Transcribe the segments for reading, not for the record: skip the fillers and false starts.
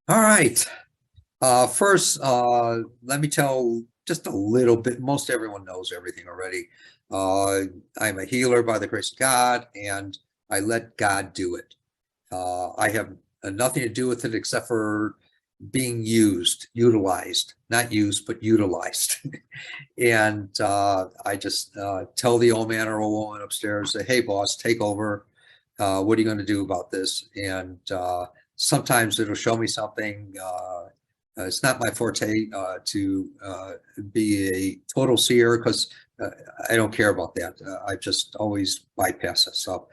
All right. First, let me tell just a little bit. Most everyone knows everything already. I'm a healer by the grace of God, and I let God do it. I have nothing to do with it except for being utilized, not used, but utilized. And I just tell the old man or old woman upstairs, say, "Hey, boss, take over. What are you going to do about this?" And sometimes it'll show me something. It's not my forte to be a total seer because I don't care about that. I just always bypass that stuff.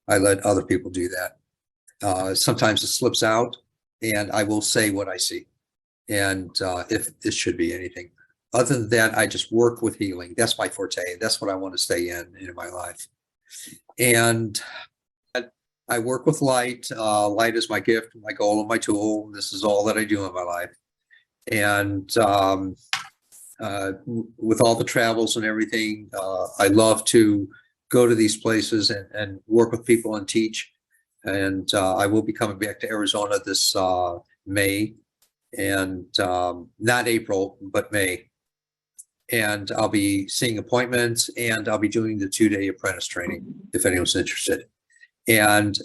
I let other people do that. Sometimes it slips out, and I will say what I see. And if it should be anything. Other than that, I just work with healing. That's my forte. That's what I want to stay in my life. And I work with light. Light is my gift, my goal, and my tool. This is all that I do in my life. And with all the travels and everything, I love to go to these places and work with people and teach. And I will be coming back to Arizona this May, and not April, but May. And I'll be seeing appointments, and I'll be doing the 2-day apprentice training if anyone's interested, and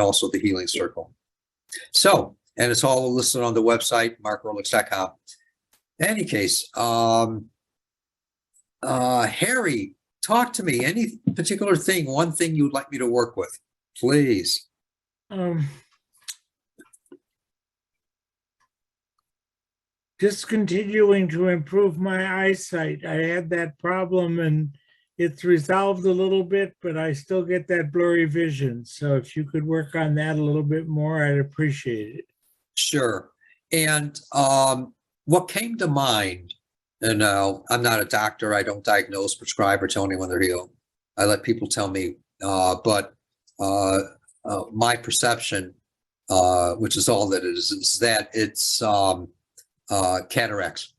also the healing circle. So, and it's all listed on the website, markearlix.com. In any case, Harry, talk to me. Any particular thing, one thing you would like me to work with, please. Just continuing to improve my eyesight. I had that problem and it's resolved a little bit, but I still get that blurry vision. So if you could work on that a little bit more, I'd appreciate it. Sure. And what came to mind, and I'm not a doctor, I don't diagnose, prescribe, or tell anyone they're healed. I let people tell me, but my perception, which is all that it is that it's cataracts.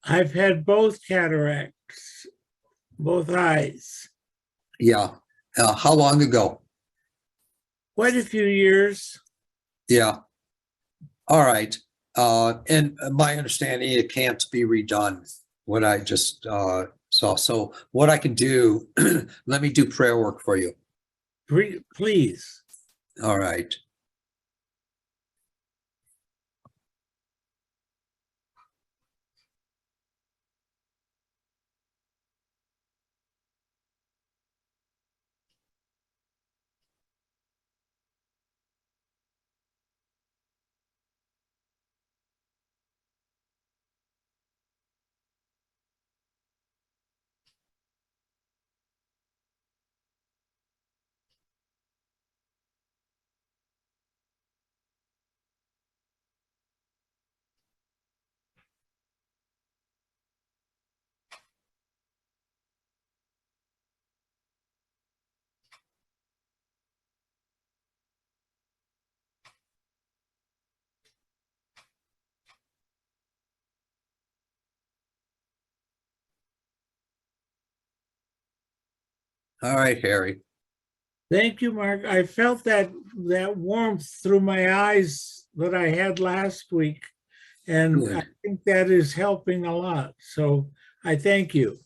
I've had both cataracts, both eyes. Yeah. How long ago? Quite a few years. Yeah. All right. And my understanding, it can't be redone, what I just saw. So what I can do, let me do prayer work for you. Please. All right. All right, Harry. Thank you, Mark. I felt that warmth through my eyes that I had last week, and Good. I think that is helping a lot. So I thank you.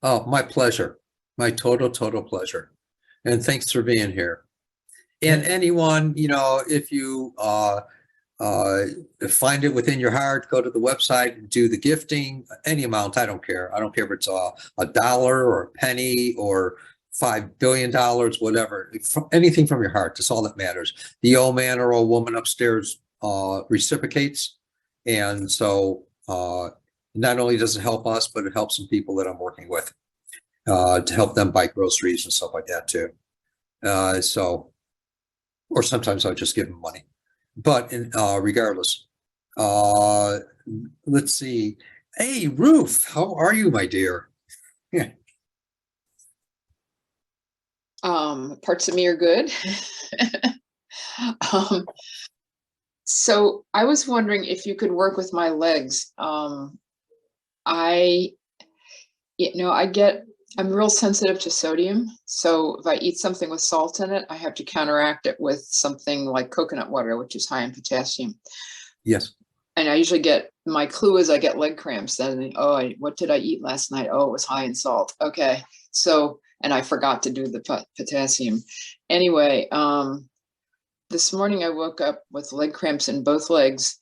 Oh, my pleasure. My total pleasure. And thanks for being here. And anyone, if you find it within your heart, go to the website and do the gifting, any amount. I don't care. I don't care if it's a dollar or a penny or $5 billion, whatever, anything from your heart. That's all that matters. The old man or old woman upstairs reciprocates. And so not only does it help us, but it helps some people that I'm working with to help them buy groceries and stuff like that too. Or sometimes I'll just give them money. But regardless, let's see. Hey, Ruth, how are you, my dear? Yeah. Parts of me are good. So I was wondering if you could work with my legs. I get I'm real sensitive to sodium. So if I eat something with salt in it, I have to counteract it with something like coconut water, which is high in potassium. Yes. And I usually get, my clue is I get leg cramps. Then, oh, what did I eat last night? Oh, it was high in salt. Okay. So, and I forgot to do the potassium. Anyway, this morning I woke up with leg cramps in both legs,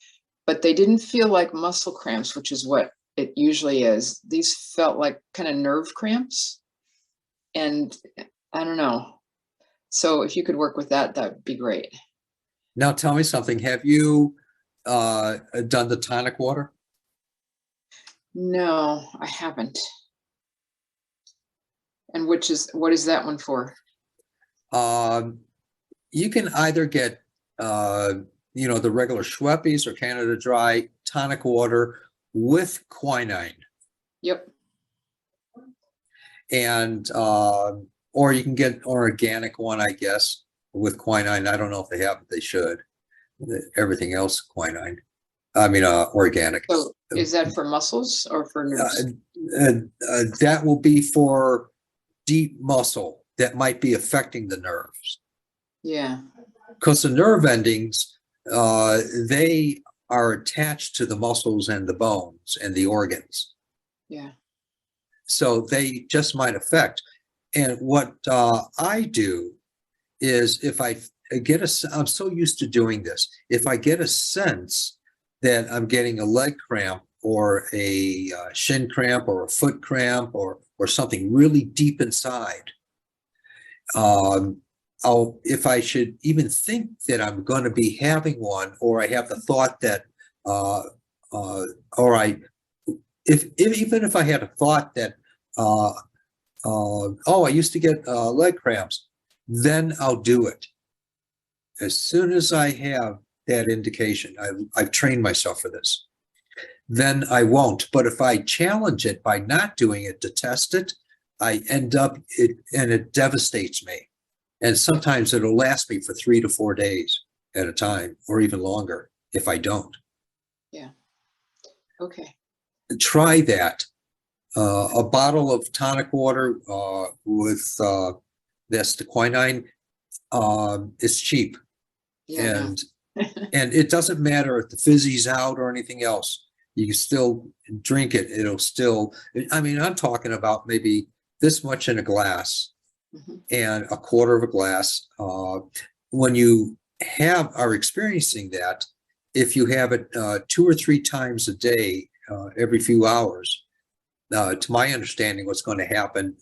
but they didn't feel like muscle cramps, which is what it usually is. These felt like kind of nerve cramps. And I don't know. So if you could work with that, that'd be great. Now tell me something. Have you done the tonic water? No, I haven't. And what is that one for? You can either get the regular Schweppes or Canada Dry tonic water with quinine, Yep. and or you can get an organic one, I guess, with quinine. I don't know if they have it. They should. Everything else quinine. I mean, organic. So is that for muscles or for nerves? That will be for deep muscle that might be affecting the nerves. Yeah. Because the nerve endings, they are attached to the muscles and the bones and the organs. Yeah. So they just might affect. And what I do is if I get I'm so used to doing this. If I get a sense that I'm getting a leg cramp or a shin cramp or a foot cramp or something really deep inside, if I should even think that I'm going to be having one, or I have the thought that, even if I had a thought that, I used to get leg cramps, then I'll do it. As soon as I have that indication, I've trained myself for this, then I won't. But if I challenge it by not doing it to test it, I end up and it devastates me. And sometimes it'll last me for 3 to 4 days at a time, or even longer if I don't. Yeah. Okay. Try that. A bottle of tonic water with that's the quinine is cheap. Yeah. And and it doesn't matter if the fizzy's out or anything else. You can still drink it. It'll still, I mean, I'm talking about maybe this much in a glass. And a quarter of a glass. When you are experiencing that, if you have it 2 or 3 times a day, every few hours, to my understanding, what's going to happen,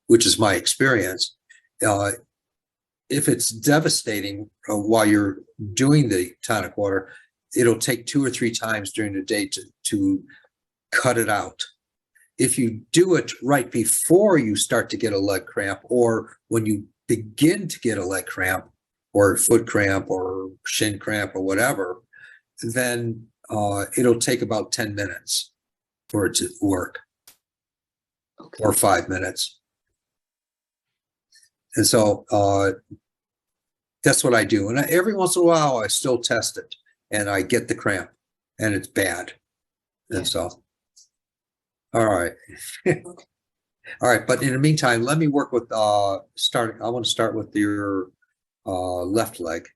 which is my experience, if it's devastating while you're doing the tonic water, it'll take 2 or 3 times during the day to cut it out. If you do it right before you start to get a leg cramp, or when you begin to get a leg cramp or foot cramp or shin cramp or whatever, then it'll take about 10 minutes for it to work. Okay. Or 5 minutes. And so that's what I do. And every once in a while, I still test it and I get the cramp and it's bad. And yeah. So. All right. All right. But in the meantime, let me work with starting. I want to start with your left leg.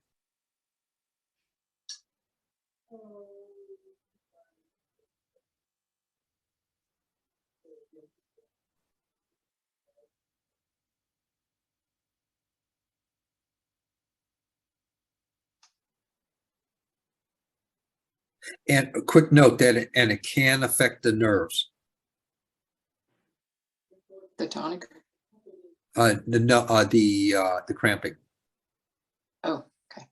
And a quick note that it can affect the nerves. The tonic? The cramping. Oh, okay.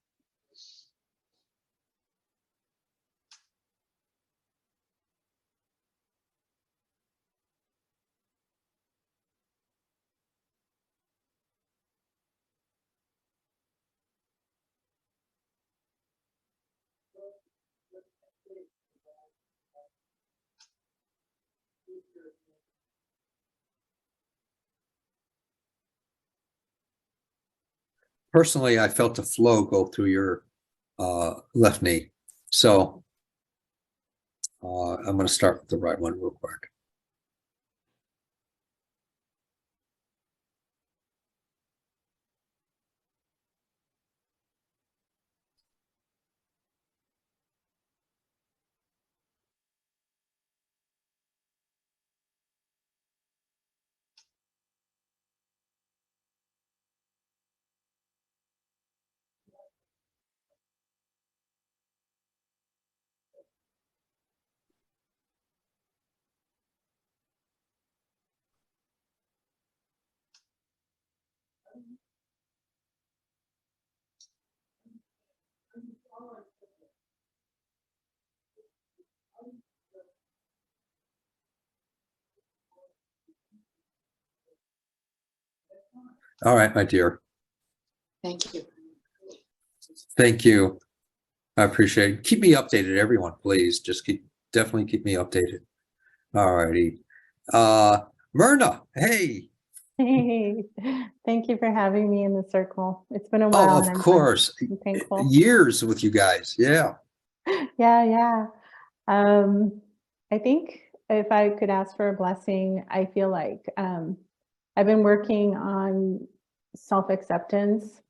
Personally, I felt the flow go through your left knee. So I'm going to start with the right one real quick. All right, my dear. Thank you. Thank you. I appreciate it. Keep me updated, everyone, please. Just definitely keep me updated. All righty. Myrna, hey. Hey, thank you for having me in the circle. It's been a Oh, while. of and course. I'm thankful. Years with you guys. Yeah. Yeah. I think if I could ask for a blessing, I feel like I've been working on self-acceptance,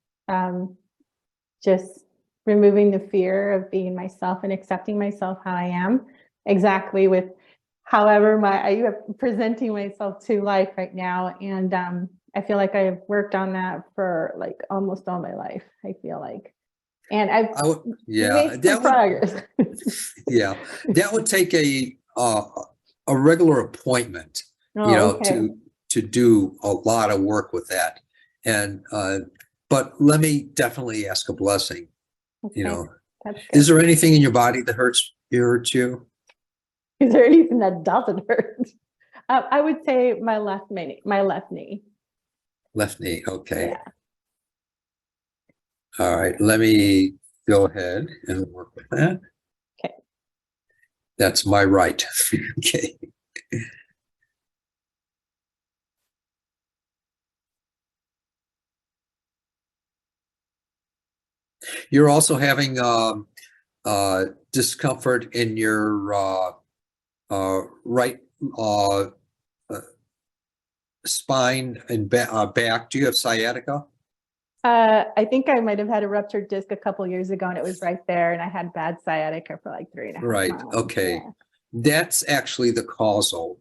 just removing the fear of being myself and accepting myself how I am, exactly with however I'm presenting myself to life right now. And I feel like I've worked on that for like almost all my life, I feel like. And I've made some progress. Yeah, that would take a regular appointment, Okay. to do a lot of work with that. And but let me definitely ask a blessing. Okay. That's Is good. there anything in your body that hurts you? Is there anything that doesn't hurt? I would say my left knee. Left knee. Okay. Yeah. All right. Let me go ahead and work with that. Okay. That's my right. Okay. You're also having discomfort in your right spine and back. Do you have sciatica? I think I might have had a ruptured disc a couple years ago, and it was right there, and I had bad sciatica for like 3.5 Right. months. Okay. Yeah. That's actually the causal.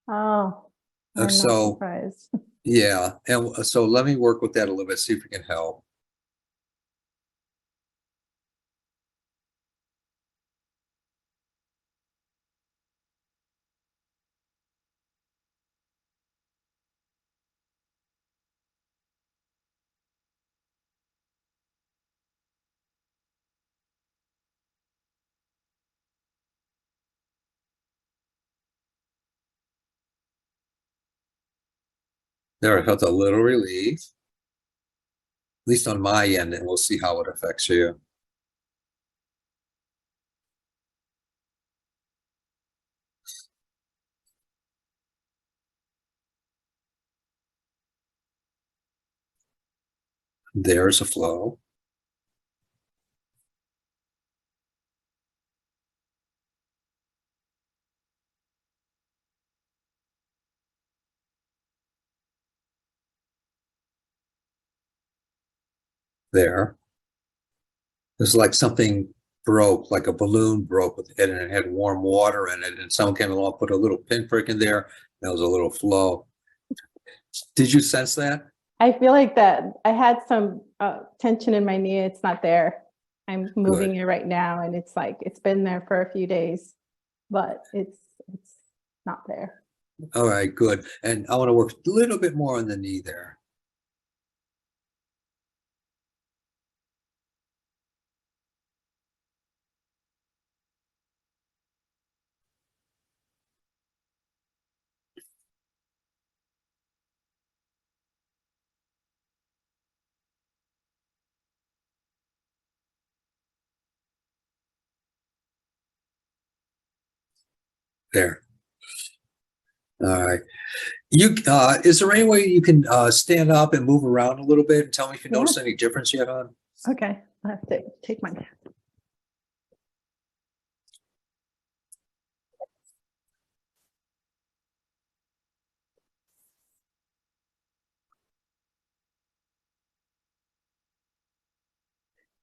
Oh, I'm not So surprised. yeah, and so let me work with that a little bit, see if we can help. There, I felt a little relief, at least on my end, and we'll see how it affects you. There's a flow. There. It's like something broke, like a balloon broke with it, and it had warm water in it, and someone came along, put a little pinprick in there. There was a little flow. Did you sense that? I feel like that I had some tension in my knee. It's not there. I'm moving it right now, and it's like it's been there for a few days, but it's not there. All right, good. And I want to work a little bit more on the knee there. There. All right. Is there any way you can stand up and move around a little bit and tell me if you notice any difference yet on? Okay, I have to take my.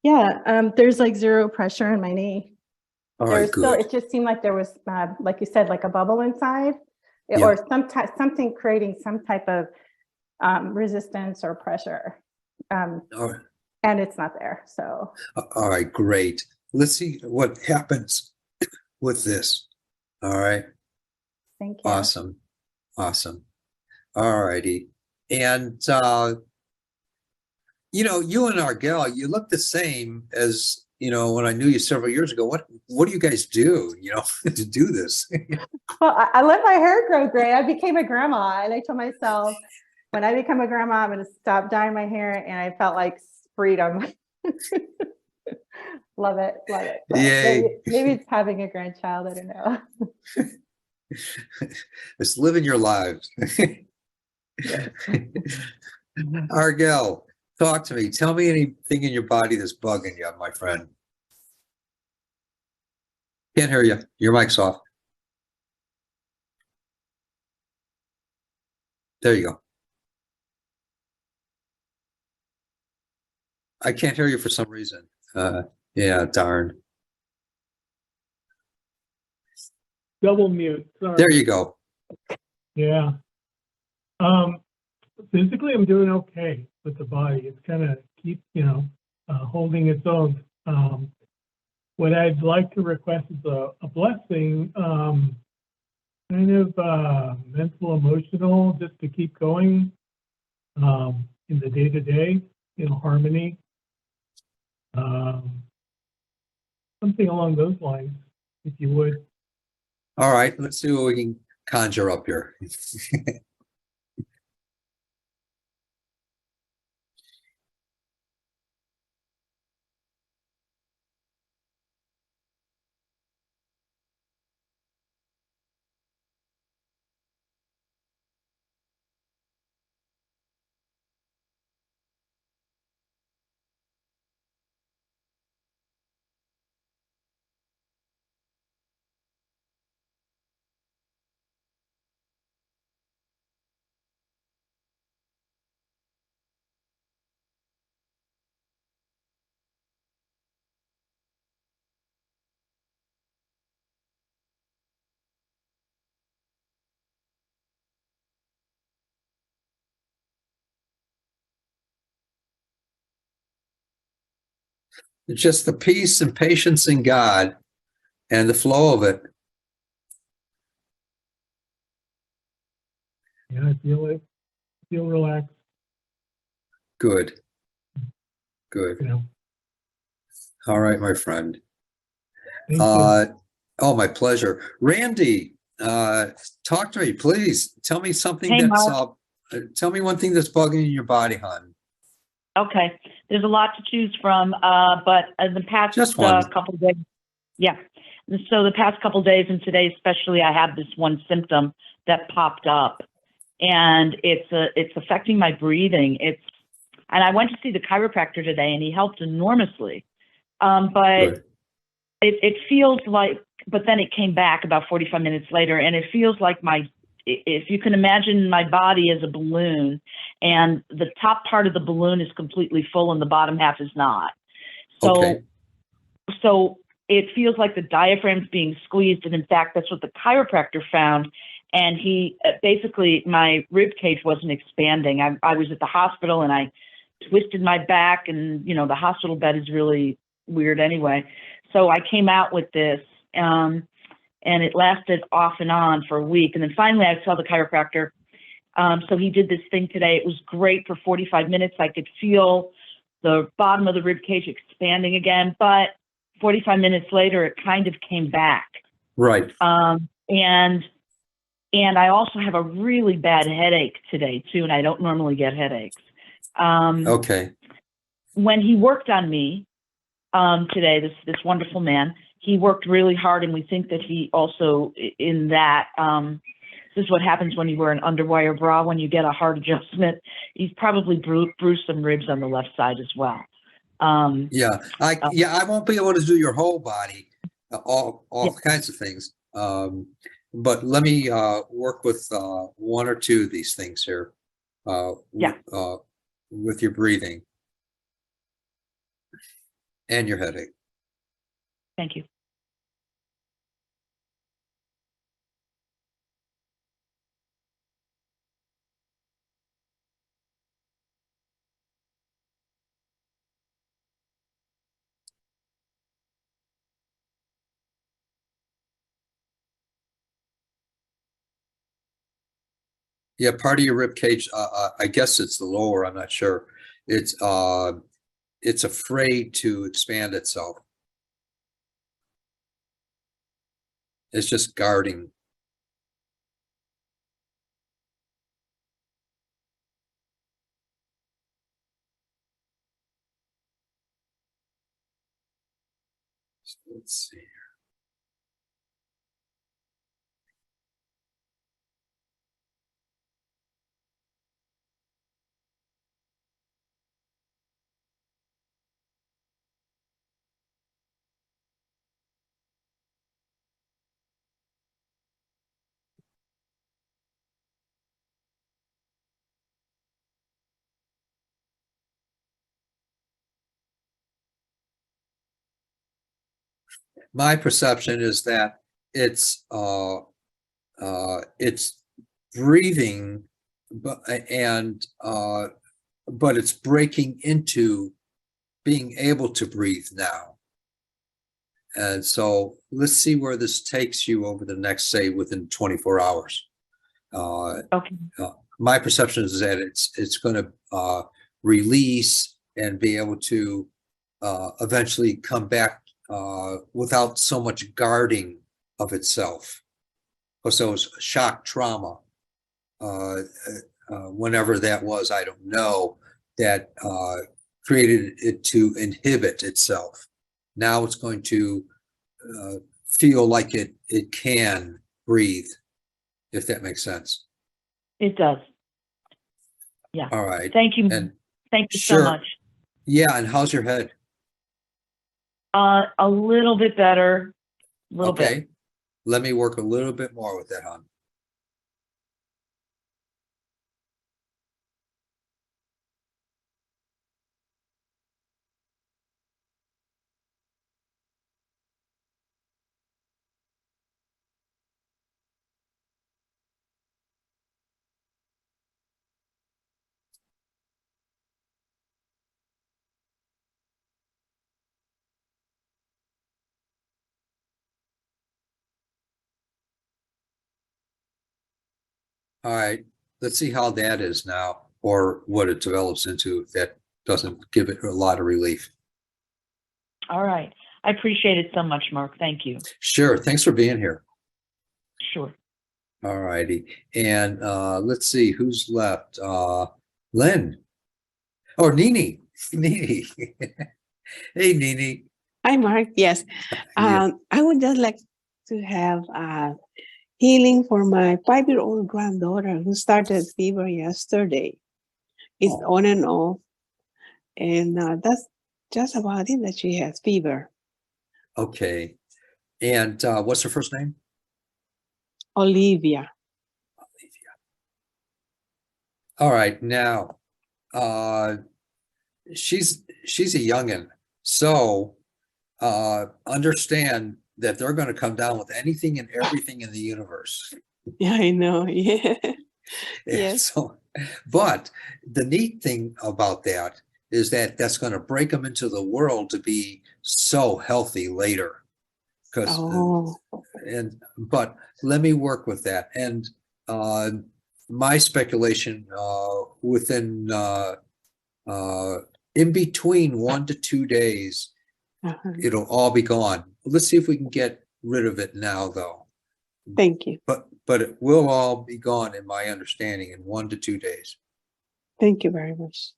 Yeah, there's like zero pressure in my knee. All There right, was still, good. it just seemed like there was, like you said, like a bubble inside, Yeah. or something creating some type of resistance or pressure. All right. And it's not there. So All right, great. Let's see what happens with this. All right. thank you. Awesome. Awesome. All righty. And You know, you and Argel, you look the same as, you know, when I knew you several years ago. What do you guys do, you know, to do this? Well, I let my hair grow gray. I became a grandma, and I told myself, when I become a grandma, I'm going to stop dyeing my hair, and I felt like freedom. Love it, love it. But Yay. maybe it's having a grandchild. I don't know. It's living your lives. Argel, talk to me. Tell me anything in your body that's bugging you, my friend. Can't hear you. Your mic's off. There you go. I can't hear you for some reason. Yeah, darn. Double mute, sorry. There you go. Yeah. Physically, I'm doing okay with the body. It's kind of holding its own. What I'd like to request is a blessing, kind of mental, emotional, just to keep going in the day-to-day, harmony. Something along those lines, if you would. All right, let's see what we can conjure up here. Just the peace and patience in God and the flow of it. Yeah, I feel relaxed. Good. Good. All right, my friend. Thank you. Oh, my pleasure. Randy, talk to me, please. Tell me something Hey, that's Mark. tell me one thing that's bugging in your body, hon. Okay, there's a lot to choose from, but in the past Just one. couple of days, yeah. So the past couple of days and today especially, I have this one symptom that popped up, and it's affecting my breathing. And I went to see the chiropractor today, and he helped enormously. But Good. it feels like, but then it came back about 45 minutes later, and it feels like if you can imagine my body as a balloon, and the top part of the balloon is completely full and the bottom half is not. So, Okay. so it feels like the diaphragm's being squeezed, and in fact, that's what the chiropractor found. And he basically, my rib cage wasn't expanding. I was at the hospital and I twisted my back, and the hospital bed is really weird anyway. So I came out with this. And it lasted off and on for a week. And then finally I saw the chiropractor. So he did this thing today. It was great for 45 minutes. I could feel the bottom of the rib cage expanding again, but 45 minutes later, it kind of came back. Right. And I also have a really bad headache today too. And I don't normally get headaches. Okay. When he worked on me today, this wonderful man, he worked really hard, and we think that he also, in that, this is what happens when you wear an underwire bra, when you get a heart adjustment. He's probably bruised some ribs on the left side as well. Yeah, I won't be able to do your whole body, all Yeah. kinds of things. But let me work with one or two of these things here. Yeah. With your breathing and your headache. Thank you. Yeah, part of your rib cage, I guess it's the lower, I'm not sure, it's afraid to expand itself. It's just guarding. So let's see. My perception is that it's breathing, but it's breaking into being able to breathe now. And so let's see where this takes you over the next, say, within 24 hours. Okay. My perception is that it's going to release and be able to eventually come back without so much guarding of itself. Because those shock trauma, whenever that was, I don't know, that created it to inhibit itself. Now it's going to feel like it can breathe, if that makes sense. It does. Yeah. All right. Thank you. And Thank you sure. so much. Yeah, and how's your head? A little bit better. A little Okay. bit. Let me work a little bit more with that, hon. All right, let's see how that is now, or what it develops into if that doesn't give it a lot of relief. All right. I appreciate it so much, Mark. Thank you. Sure, thanks for being here. Sure. All righty, and let's see who's left. Lynn, or Nini. Nini. Hey, Nini. Hi, Mark. Yes. Yeah. I would just like to have healing for my 5-year-old granddaughter who started fever yesterday. It's Oh. on and off. And that's just about it, that she has fever. Okay, and what's her first name? Olivia. All right, now she's a youngin', so understand that they're going to come down with anything and everything in the universe. Yeah, I know. Yeah. And Yes. so, but the neat thing about that is that that's going to break them into the world to be so healthy later. Because Oh, but let me work with that. And my speculation within in between 1 to 2 days, uh-huh. it'll all be gone. Let's see if we can get rid of it now, though. Thank you. But it will all be gone, in my understanding, in 1 to 2 days. Thank you very much.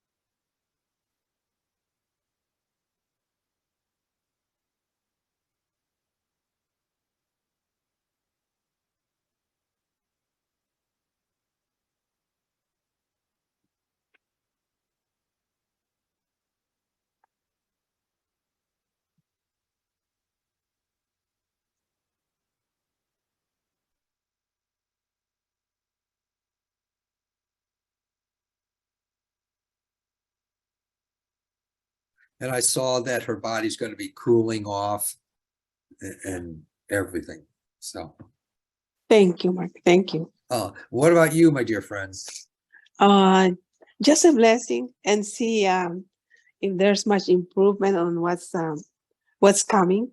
And I saw that her body's going to be cooling off and everything. So, Thank you, Mark. Thank you. what about you, my dear friend? Just a blessing, and see if there's much improvement on what's coming,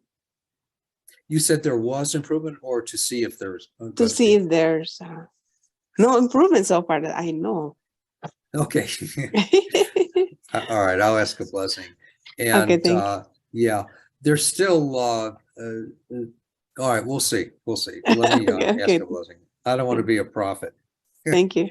You said there was improvement, or to see if there's to see if there's no improvement so far that I know. Okay. All right, I'll ask a blessing. Okay, And thank you. yeah, there's still all right, we'll see. We'll see. Let me Okay, ask okay. a blessing. I don't want to be a prophet. Thank you.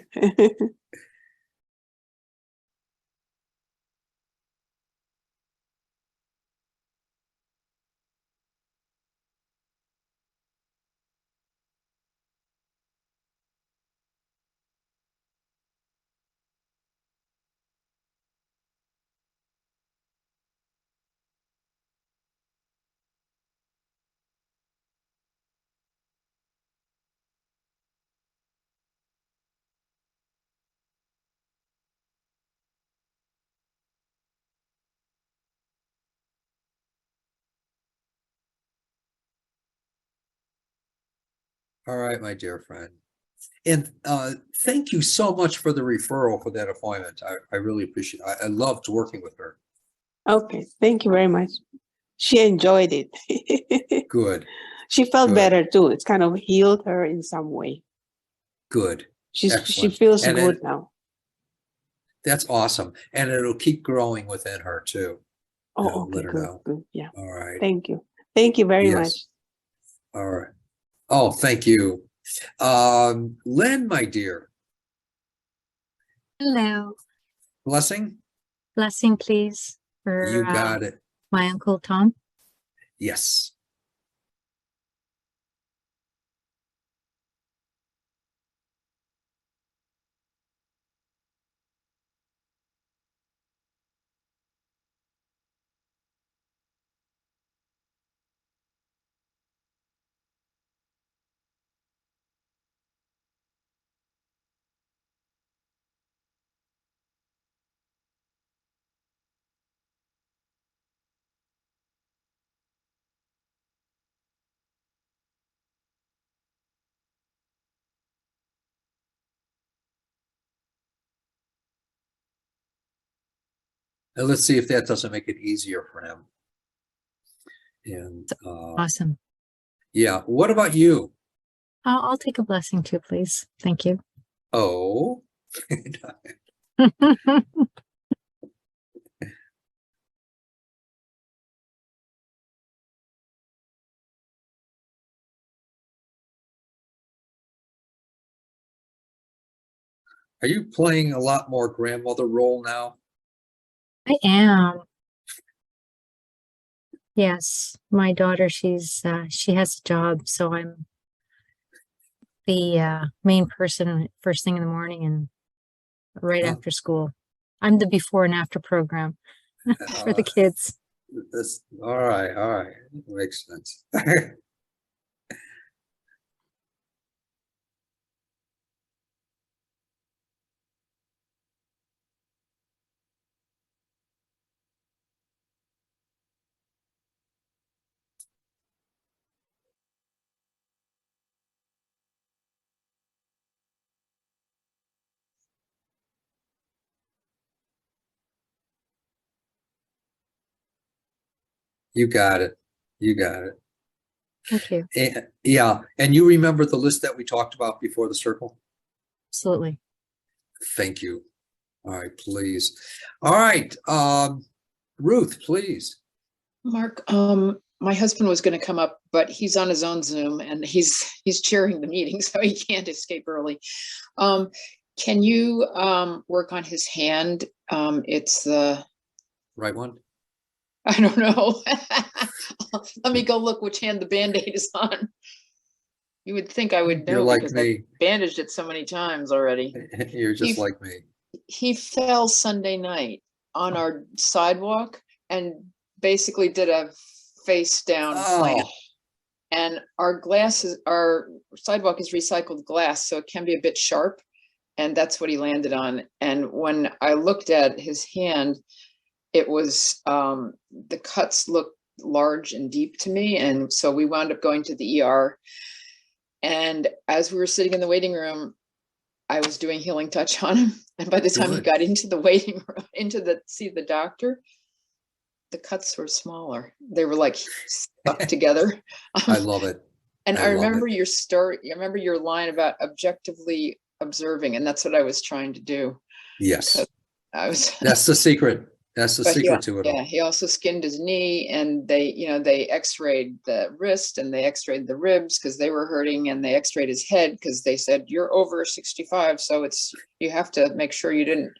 All right, my dear friend. And thank you so much for the referral for that appointment. I really appreciate it. I loved working with her. Okay, thank you very much. She enjoyed it. Good, She felt good, better too. It's kind of healed her in some way. good. She Excellent. feels And good now. that's awesome. And it'll keep growing within her too. Oh, okay, Let her good, know. good. Yeah. All right. Thank you. Thank you very much. Yes. All right. Oh, thank you. Len, my dear, Hello. blessing. Blessing, please, for You got it. my Uncle Tom. Yes. And let's see if that doesn't make it easier for him. And Awesome. yeah, what about you? I'll take a blessing too, please. Thank you. Oh, are you playing a lot more grandmother role now? I am. Yes, my daughter, she has a job, so I'm the main person first thing in the morning and right Oh. after school. I'm the before and after program for the kids. That's all right. All right. Makes sense. You got it. You got it. Thank you. Yeah. And you remember the list that we talked about before the circle? Absolutely. Thank you. All right, please. All right. Ruth, please. Mark, my husband was going to come up, but he's on his own Zoom and he's chairing the meeting, so he can't escape early. Can you work on his hand? It's the Right one. I don't know. Let me go look which hand the Band-Aid is on. You would think I would You're know like because me. I bandaged it so many times already. You're just He- like me. He fell Sunday night on our sidewalk and basically did a face down plant. Oh, And our sidewalk is recycled glass, so it can be a bit sharp. And that's what he landed on. And when I looked at his hand, it was, the cuts looked large and deep to me. And so we wound up going to the ER. And as we were sitting in the waiting room, I was doing healing touch on him. And by the time he Good. got into the waiting room, see the doctor, the cuts were smaller. They were like stuck together. I love it. And I I love remember it. your story. I remember your line about objectively observing, and that's what I was trying to do. Yes. I was That's the secret. That's the But secret to it all. yeah, he also skinned his knee, and they x-rayed the wrist and they x-rayed the ribs because they were hurting, and they x-rayed his head because they said, you're over 65, so you have to make sure you didn't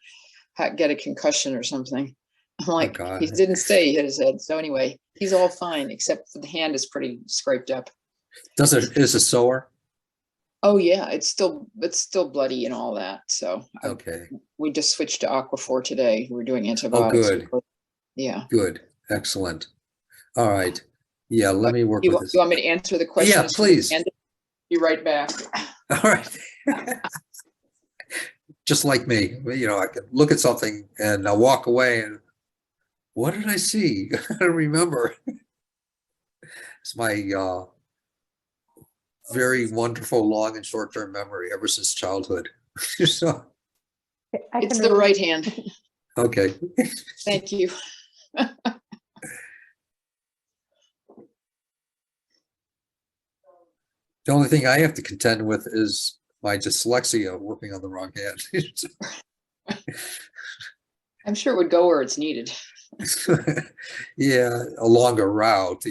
get a concussion or something. I'm like, God. he didn't say he hit his head. So anyway, he's all fine, except for the hand is pretty scraped up. Is it sore? Oh yeah, it's still bloody and all that. So Okay. we just switched to Aquaphor today. We're doing Oh, antibiotics. good. Yeah. Good. Excellent. All right. Yeah, let me work You with this. want me to answer the question? Yeah, as to the please. hand? Be right back. All right. Just like me, I can look at something and I'll walk away and what did I see? I don't remember. It's my very wonderful long and short-term memory ever since childhood. So, It's the right hand. okay. Thank you. The only thing I have to contend with is my dyslexia working on the wrong hand. I'm sure it would go where it's needed. Yeah, a longer route,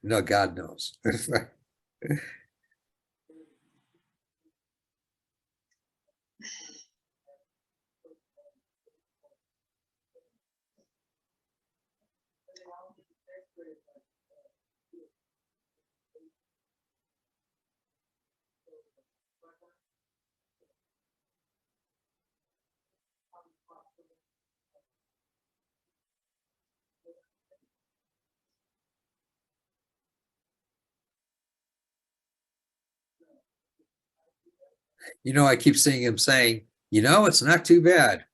No, God knows. I keep seeing him saying, it's not too bad,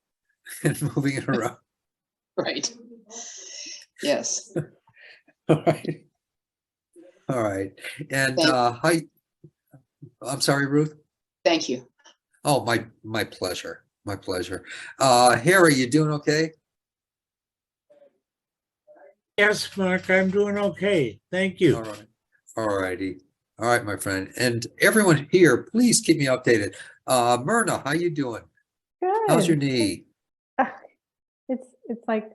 and moving it around. Right. Yes. All right. All right. And hi, I'm sorry, Ruth. Thank you. Oh, my pleasure. My pleasure. Harry, you doing okay? Yes, Mark, I'm doing okay. Thank you. All right. All righty. All right, my friend. And everyone here, please keep me updated. Myrna, how you doing? Good. How's your knee? It's like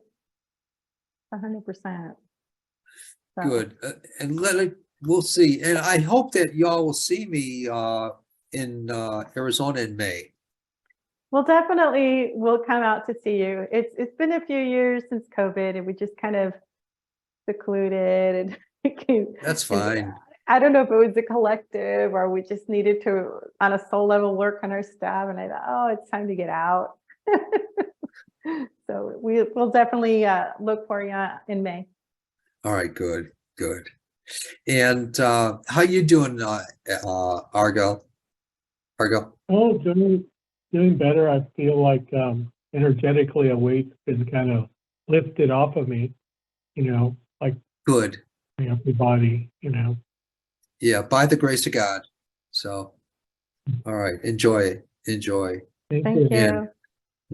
100%. Good. And we'll see. And I hope that y'all will see me in Arizona in May. Well, definitely we'll come out to see you. It's been a few years since COVID and we just kind of secluded and That's fine. I don't know if it was a collective or we just needed to, on a soul level, work on our stuff. And I thought, oh, it's time to get out. So we'll definitely look for you in May. All right, good, good. And how you doing, Argo? Oh, doing better. I feel like energetically a weight's been kind of lifted off of me, like Good. up the body, Yeah, by the grace of God. So, all right, enjoy. Thank you. And,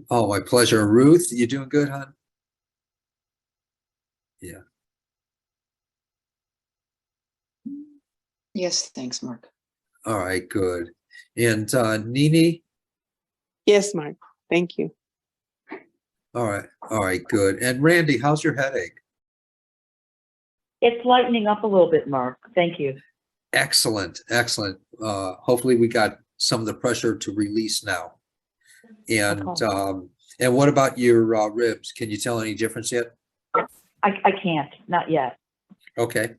oh, my pleasure. Ruth, you doing good, hon? Yeah. Yes, thanks, Mark. All right, good. And Nini? Yes, Mark. Thank you. All right, good. And Randy, how's your headache? It's lightening up a little bit, Mark. Thank you. Excellent, excellent. Hopefully we got some of the pressure to release now. And Okay. And what about your ribs? Can you tell any difference yet? I can't, not yet. Okay,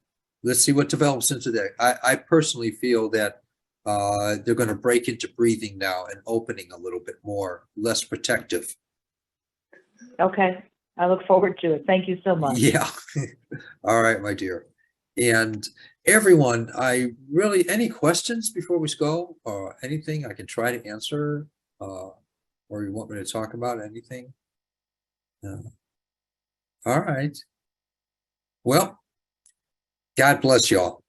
let's see what develops into that. I personally feel that they're going to break into breathing now and opening a little bit more, less protective. Okay, I look forward to it. Thank you so much. Yeah. All right, my dear. And everyone, any questions before we go or anything I can try to answer or you want me to talk about anything? All right. Well, God bless y'all.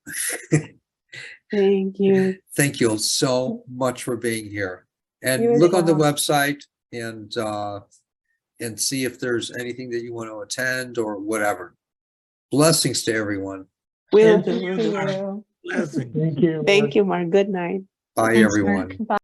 Thank you. Thank you so much for being here. You And as look on the well. website and see if there's anything that you want to attend or whatever. Blessings to everyone. Will Thank do. See you. Blessing. Thank you. Thank you, Mark. Good night. Bye, Thanks, everyone. Mark. Bye.